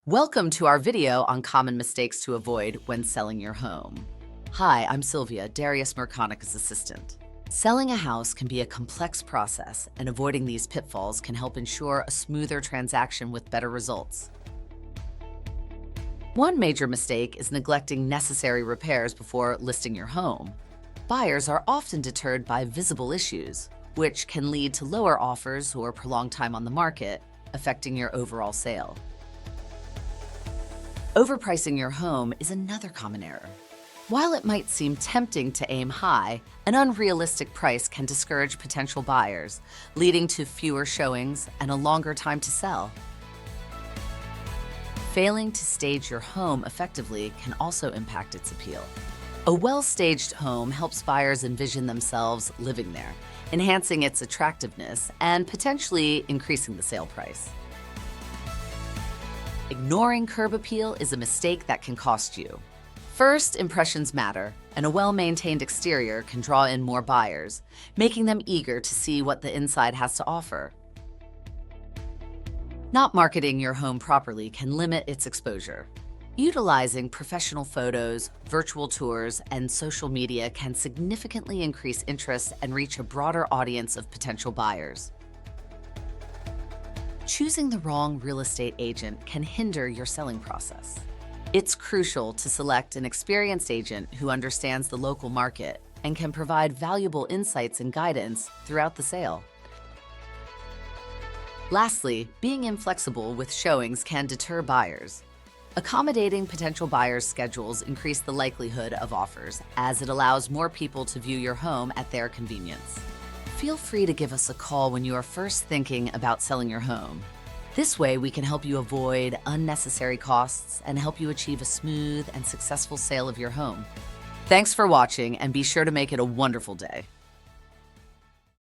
Welcome to our video on common mistakes to avoid when selling your home. Hi, I'm Sylvia, Darius Merconica's assistant. Selling a house can be a complex process, and avoiding these pitfalls can help ensure a smoother transaction with better results. One major mistake is neglecting necessary repairs before listing your home. Buyers are often deterred by visible issues, which can lead to lower offers or prolonged time on the market, affecting your overall sale. Overpricing your home is another common error. While it might seem tempting to aim high, an unrealistic price can discourage potential buyers, leading to fewer showings and a longer time to sell. Failing to stage your home effectively can also impact its appeal. A well-staged home helps buyers envision themselves living there, enhancing its attractiveness and potentially increasing the sale price. Ignoring curb appeal is a mistake that can cost you. First impressions matter, and a well-maintained exterior can draw in more buyers, making them eager to see what the inside has to offer. Not marketing your home properly can limit its exposure. Utilizing professional photos, virtual tours, and social media can significantly increase interest and reach a broader audience of potential buyers. Choosing the wrong real estate agent can hinder your selling process. It's crucial to select an experienced agent who understands the local market and can provide valuable insights and guidance throughout the sale. Lastly, being inflexible with showings can deter buyers. Accommodating potential buyers' schedules increase the likelihood of offers, as it allows more people to view your home at their convenience. Feel free to give us a call when you are first thinking about selling your home. This way, we can help you avoid unnecessary costs and help you achieve a smooth and successful sale of your home. Thanks for watching, and be sure to make it a wonderful day.